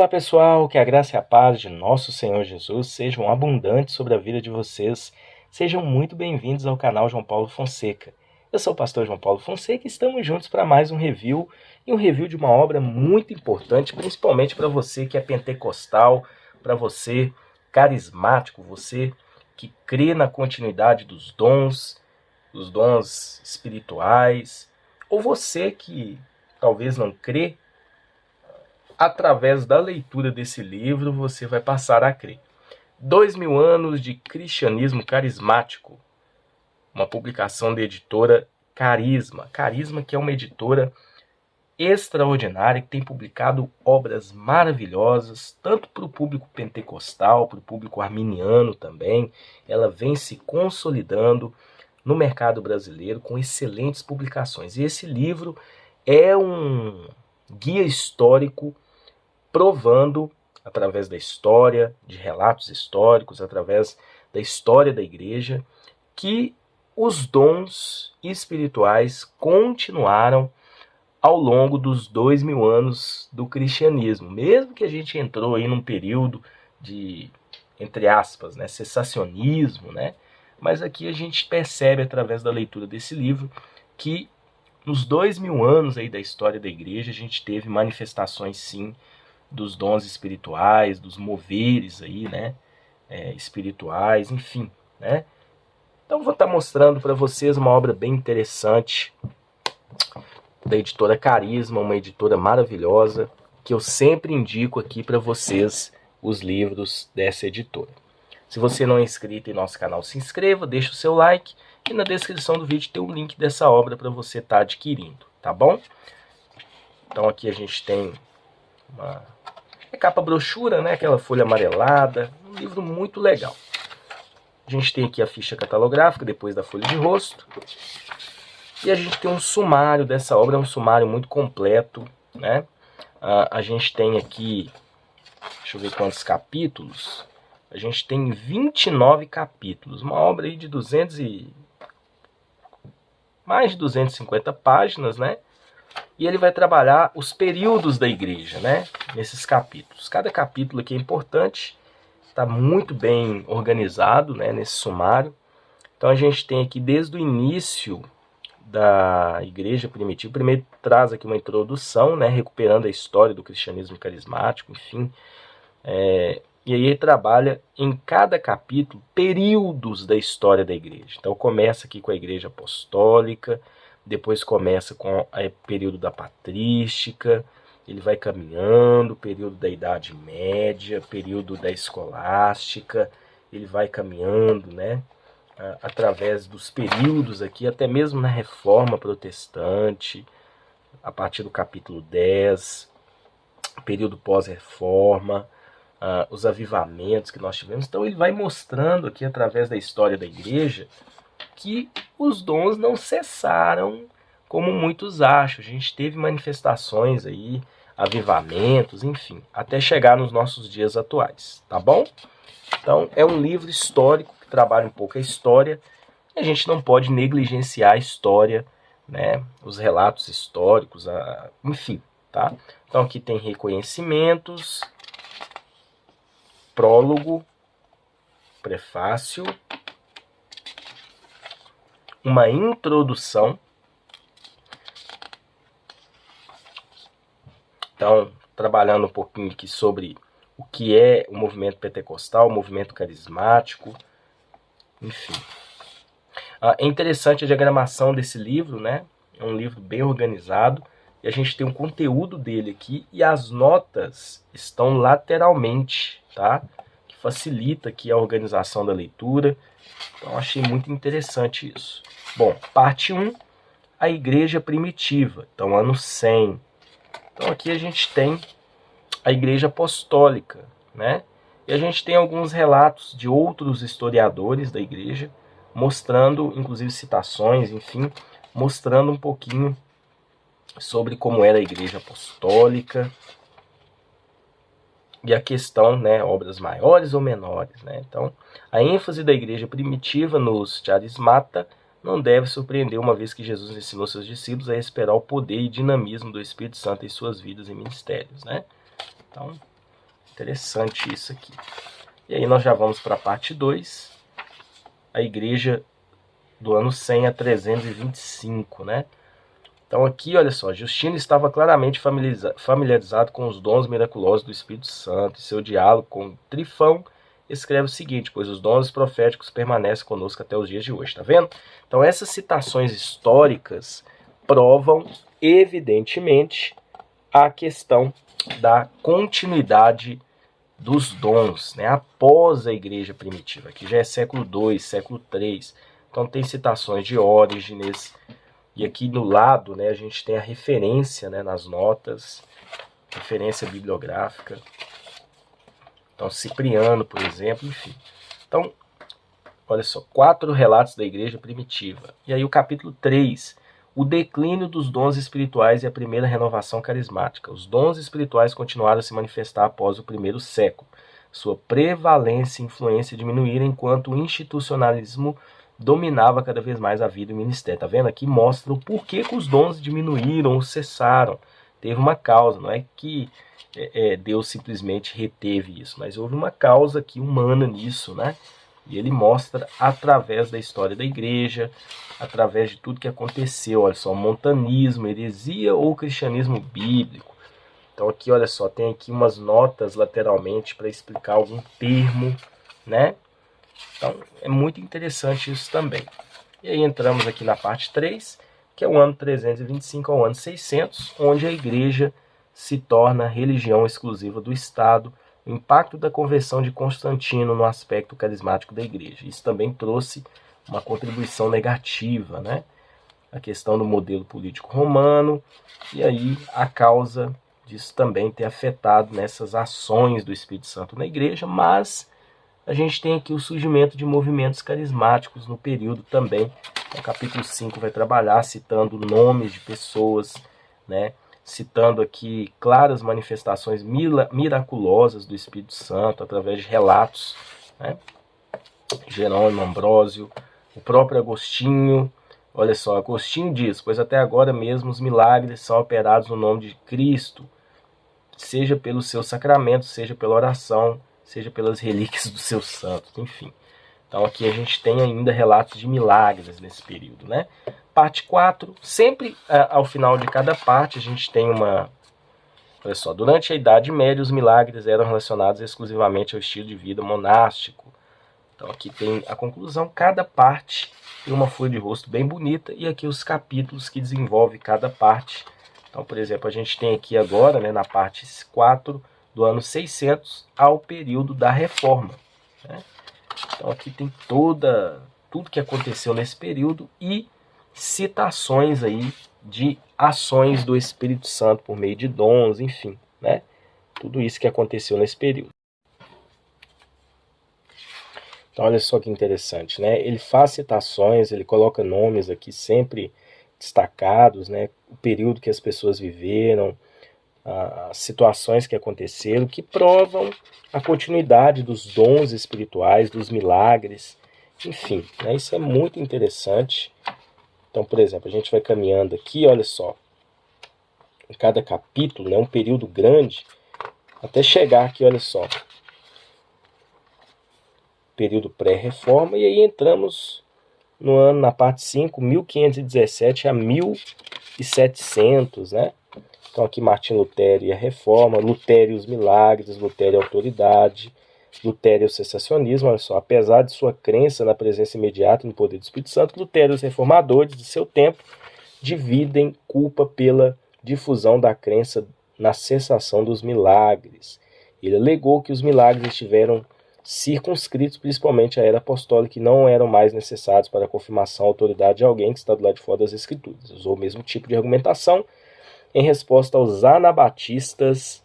Olá pessoal, que a graça e a paz de nosso Senhor Jesus sejam abundantes sobre a vida de vocês. Sejam muito bem-vindos ao canal João Paulo Fonseca. Eu sou o pastor João Paulo Fonseca e estamos juntos para mais um review, e um review de uma obra muito importante, principalmente para você que é pentecostal, para você carismático, você que crê na continuidade dos dons espirituais, ou você que talvez não crê. Através da leitura desse livro, você vai passar a crer. 2000 anos de cristianismo carismático. Uma publicação da editora Carisma. Carisma, que é uma editora extraordinária, que tem publicado obras maravilhosas, tanto para o público pentecostal, para o público arminiano também. Ela vem se consolidando no mercado brasileiro com excelentes publicações. E esse livro é um guia histórico provando, através da história, de relatos históricos, através da história da igreja, que os dons espirituais continuaram ao longo dos 2000 anos do cristianismo. Mesmo que a gente entrou aí num período de, entre aspas, cessacionismo, mas aqui a gente percebe, através da leitura desse livro, que nos 2000 anos aí da história da igreja, a gente teve manifestações, sim, dos dons espirituais, dos moveres aí, espirituais, enfim, Então vou estar mostrando para vocês uma obra bem interessante da editora Carisma, uma editora maravilhosa, que eu sempre indico aqui para vocês os livros dessa editora. Se você não é inscrito em nosso canal, se inscreva, deixa o seu like, e na descrição do vídeo tem um link dessa obra para você estar adquirindo, tá bom? Então aqui a gente tem uma capa brochura, aquela folha amarelada, um livro muito legal. A gente tem aqui a ficha catalográfica, depois da folha de rosto. E a gente tem um sumário dessa obra, é um sumário muito completo, A gente tem aqui, deixa eu ver quantos capítulos. A gente tem 29 capítulos, uma obra aí de mais de 250 páginas, E ele vai trabalhar os períodos da igreja, nesses capítulos. Cada capítulo aqui é importante, está muito bem organizado, nesse sumário. Então a gente tem aqui desde o início da igreja primitiva. Primeiro traz aqui uma introdução, recuperando a história do cristianismo carismático, enfim. E aí ele trabalha em cada capítulo períodos da história da igreja. Então começa aqui com a igreja apostólica, depois começa com o período da patrística, ele vai caminhando, período da Idade Média, período da escolástica, ele vai caminhando, através dos períodos aqui, até mesmo na Reforma Protestante, a partir do capítulo 10, período pós-reforma, os avivamentos que nós tivemos. Então ele vai mostrando aqui, através da história da igreja, que os dons não cessaram como muitos acham. A gente teve manifestações aí, avivamentos, enfim, até chegar nos nossos dias atuais, tá bom? Então é um livro histórico que trabalha um pouco a história. A gente não pode negligenciar a história, os relatos históricos, enfim, tá? Então aqui tem reconhecimentos, prólogo, prefácio, uma introdução. Então, trabalhando um pouquinho aqui sobre o que é o movimento pentecostal, o movimento carismático, enfim. É interessante a diagramação desse livro, É um livro bem organizado, e a gente tem um conteúdo dele aqui, e as notas estão lateralmente, tá? Que facilita aqui a organização da leitura. Então, achei muito interessante isso. Bom, parte 1, a igreja primitiva, então ano 100. Então aqui a gente tem a igreja apostólica, E a gente tem alguns relatos de outros historiadores da igreja, mostrando, inclusive citações, enfim, mostrando um pouquinho sobre como era a igreja apostólica, e a questão, obras maiores ou menores, Então, a ênfase da igreja primitiva nos charismata não deve surpreender, uma vez que Jesus ensinou seus discípulos a esperar o poder e dinamismo do Espírito Santo em suas vidas e ministérios, Então, Interessante isso aqui. E aí nós já vamos para a parte 2, a igreja do ano 100 a 325, né? Então aqui, olha só, Justino estava claramente familiarizado com os dons miraculosos do Espírito Santo, e seu diálogo com Trifão escreve o seguinte: pois os dons proféticos permanecem conosco até os dias de hoje, tá vendo? Então essas citações históricas provam, evidentemente, a questão da continuidade dos dons, né, após a igreja primitiva, que já é século II, século III. Então tem citações de Orígenes, e aqui no lado, né, a gente tem a referência, né, nas notas, referência bibliográfica. Então Cipriano, por exemplo, enfim. Então, olha só, 4 relatos da igreja primitiva. E aí o capítulo 3, o declínio dos dons espirituais e a primeira renovação carismática. Os dons espirituais continuaram a se manifestar após o primeiro século. Sua prevalência e influência diminuíram enquanto o institucionalismo dominava cada vez mais a vida e o ministério. Tá vendo? Aqui mostra o porquê que os dons diminuíram ou cessaram. Teve uma causa, não é que Deus simplesmente reteve isso, mas houve uma causa aqui humana nisso, né? E ele mostra através da história da igreja, através de tudo que aconteceu. Olha só, montanismo, heresia ou cristianismo bíblico. Então aqui, olha só, tem aqui umas notas lateralmente para explicar algum termo, né? Então é muito interessante isso também. E aí entramos aqui na parte 3, que é o ano 325 ao ano 600, onde a igreja se torna religião exclusiva do Estado, o impacto da conversão de Constantino no aspecto carismático da igreja. Isso também trouxe uma contribuição negativa, né? A questão do modelo político romano, e aí a causa disso também ter afetado nessas ações do Espírito Santo na igreja, mas a gente tem aqui o surgimento de movimentos carismáticos no período também. O capítulo 5 vai trabalhar citando nomes de pessoas, né? Citando aqui claras manifestações miraculosas do Espírito Santo através de relatos, né? Jerônimo, Ambrósio, o próprio Agostinho. Olha só, Agostinho diz: pois até agora mesmo os milagres são operados no nome de Cristo, seja pelos seus sacramentos, seja pela oração, seja pelas relíquias dos seus santos, enfim. Então aqui a gente tem ainda relatos de milagres nesse período, né? Parte 4, sempre ao final de cada parte a gente tem uma... Olha só, durante a Idade Média os milagres eram relacionados exclusivamente ao estilo de vida monástico. Então aqui tem a conclusão, cada parte tem uma folha de rosto bem bonita, e aqui os capítulos que desenvolvem cada parte. Então, por exemplo, a gente tem aqui agora, né, na parte 4, do ano 600 ao período da Reforma, né? Então aqui tem tudo que aconteceu nesse período e citações aí de ações do Espírito Santo por meio de dons, enfim, né? Tudo isso que aconteceu nesse período. Então olha só que interessante, né? Ele faz citações, ele coloca nomes aqui sempre destacados, né? O período que as pessoas viveram, as situações que aconteceram, que provam a continuidade dos dons espirituais, dos milagres, enfim, né? Isso é muito interessante. Então, por exemplo, a gente vai caminhando aqui, olha só, em cada capítulo, né, um período grande, até chegar aqui, olha só, período pré-reforma, e aí entramos no ano, na parte 5, 1517 a 1700, né? Então aqui Martim Lutero e a reforma, Lutero e os milagres, Lutero e a autoridade, Lutero e o sensacionismo. Olha só, apesar de sua crença na presença imediata e no poder do Espírito Santo, Lutero e os reformadores de seu tempo dividem culpa pela difusão da crença na cessação dos milagres. Ele alegou que os milagres estiveram circunscritos principalmente à era apostólica e não eram mais necessários para a confirmação da autoridade de alguém que está do lado de fora das Escrituras. Usou o mesmo tipo de argumentação em resposta aos anabatistas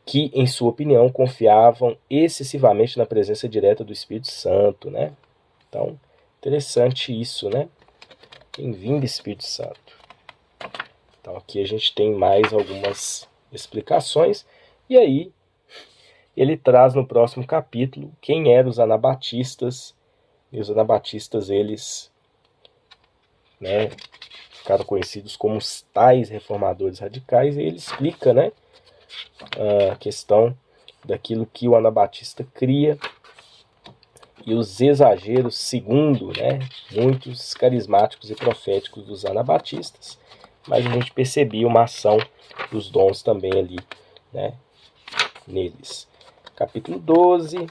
que, em sua opinião, confiavam excessivamente na presença direta do Espírito Santo, né? Então, interessante isso, né? Bem-vindo, Espírito Santo. Então, aqui a gente tem mais algumas explicações. E aí, ele traz no próximo capítulo quem eram os anabatistas. E os anabatistas, eles, né, ficaram conhecidos como os tais reformadores radicais. E ele explica, né, a questão daquilo que o Anabatista cria e os exageros, segundo, né, muitos carismáticos e proféticos dos anabatistas, mas a gente percebia uma ação dos dons também ali, né, neles. Capítulo 12.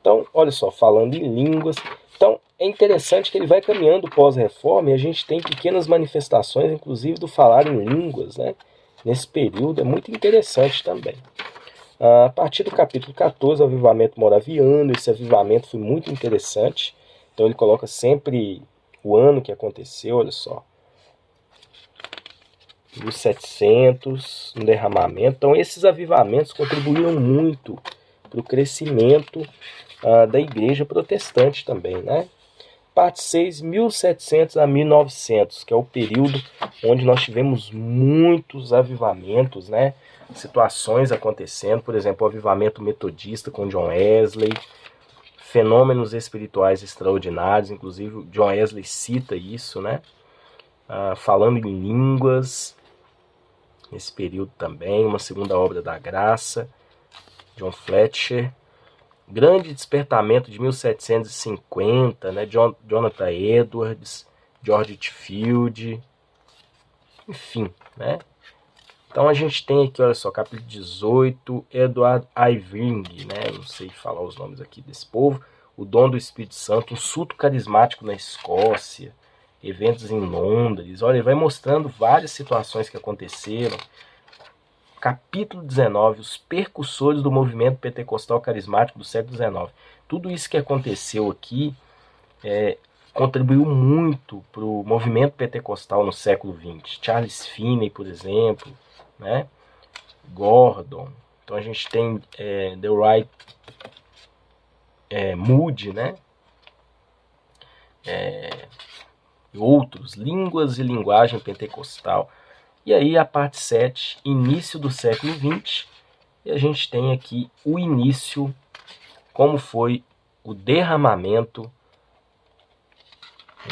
Então, olha só, falando em línguas. Então, é interessante que ele vai caminhando pós-reforma e a gente tem pequenas manifestações, inclusive do falar em línguas, né? Nesse período, é muito interessante também. A partir do capítulo 14, o avivamento moraviano, esse avivamento foi muito interessante. Então ele coloca sempre o ano que aconteceu, olha só. 1700, um derramamento. Então esses avivamentos contribuíram muito para o crescimento da igreja protestante também, né? Parte 6, 1700 a 1900, que é o período onde nós tivemos muitos avivamentos, né? Situações acontecendo, por exemplo, o avivamento metodista com John Wesley, fenômenos espirituais extraordinários, inclusive John Wesley cita isso, né? Falando em línguas, nesse período também, uma segunda obra da graça, John Fletcher, grande despertamento de 1750, né? Jonathan Edwards, George Whitefield, enfim, né? Então a gente tem aqui, olha só, capítulo 18, Edward Irving, né? Não sei falar os nomes aqui desse povo. O dom do Espírito Santo, um surto carismático na Escócia, eventos em Londres. Olha, ele vai mostrando várias situações que aconteceram. Capítulo 19, os percussores do movimento pentecostal carismático do século XIX. Tudo isso que aconteceu aqui contribuiu muito para o movimento pentecostal no século XX. Charles Finney, por exemplo, né? Gordon. Então a gente tem The Right Moody, né? E outros, línguas e linguagem pentecostal. E aí a parte 7, início do século XX, e a gente tem aqui o início, como foi o derramamento,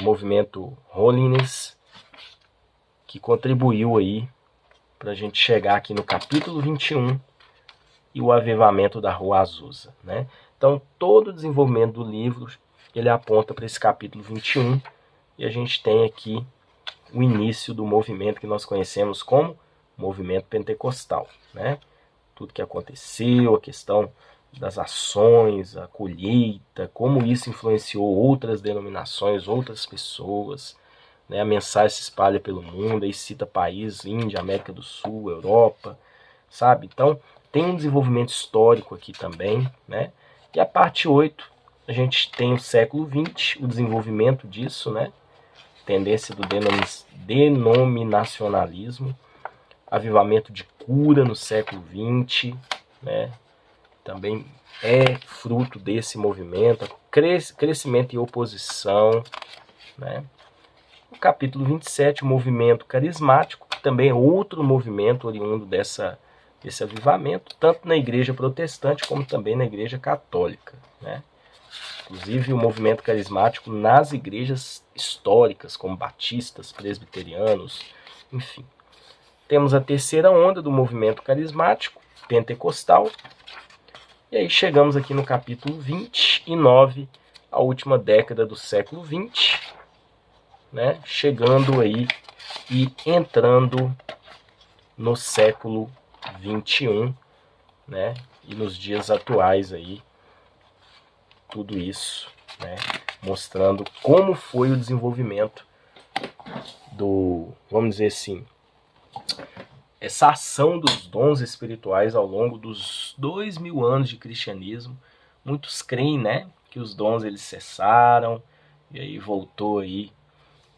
o movimento Holiness, que contribuiu aí para a gente chegar aqui no capítulo 21 e o avivamento da Rua Azusa, né? Então todo o desenvolvimento do livro, ele aponta para esse capítulo 21, e a gente tem aqui o início do movimento que nós conhecemos como movimento pentecostal, né? Tudo que aconteceu, a questão das ações, a colheita, como isso influenciou outras denominações, outras pessoas, né? A mensagem se espalha pelo mundo, aí cita países, Índia, América do Sul, Europa, sabe? Então tem um desenvolvimento histórico aqui também, né? E a parte 8, a gente tem o século XX, o desenvolvimento disso, né? Tendência do denominacionalismo, avivamento de cura no século XX, né? Também é fruto desse movimento, crescimento e oposição, né? O capítulo 27, o movimento carismático, que também é outro movimento oriundo desse avivamento, tanto na igreja protestante como também na igreja católica, né? Inclusive o movimento carismático nas igrejas históricas, como batistas, presbiterianos, enfim. Temos a terceira onda do movimento carismático, pentecostal. E aí chegamos aqui no capítulo 29, a última década do século XX, né? Chegando aí e entrando no século 21, né? E nos dias atuais aí, tudo isso, né? Mostrando como foi o desenvolvimento vamos dizer assim, essa ação dos dons espirituais ao longo dos 2000 anos de cristianismo. Muitos creem, né, que os dons eles cessaram, e aí voltou aí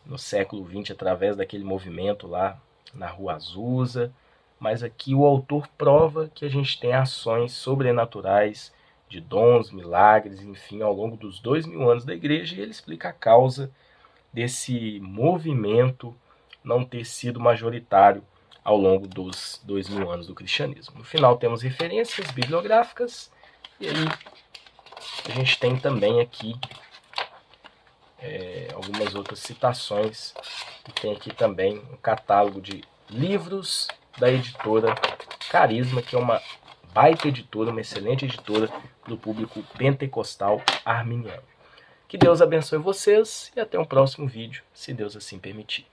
no século XX através daquele movimento lá na Rua Azusa, mas aqui o autor prova que a gente tem ações sobrenaturais de dons, milagres, enfim, ao longo dos 2000 anos da igreja, e ele explica a causa desse movimento não ter sido majoritário ao longo dos 2000 anos do cristianismo. No final temos referências bibliográficas, e aí a gente tem também aqui algumas outras citações, e tem aqui também um catálogo de livros da editora Carisma, que é uma baita editora, uma excelente editora do público pentecostal arminiano. Que Deus abençoe vocês e até um próximo vídeo, se Deus assim permitir.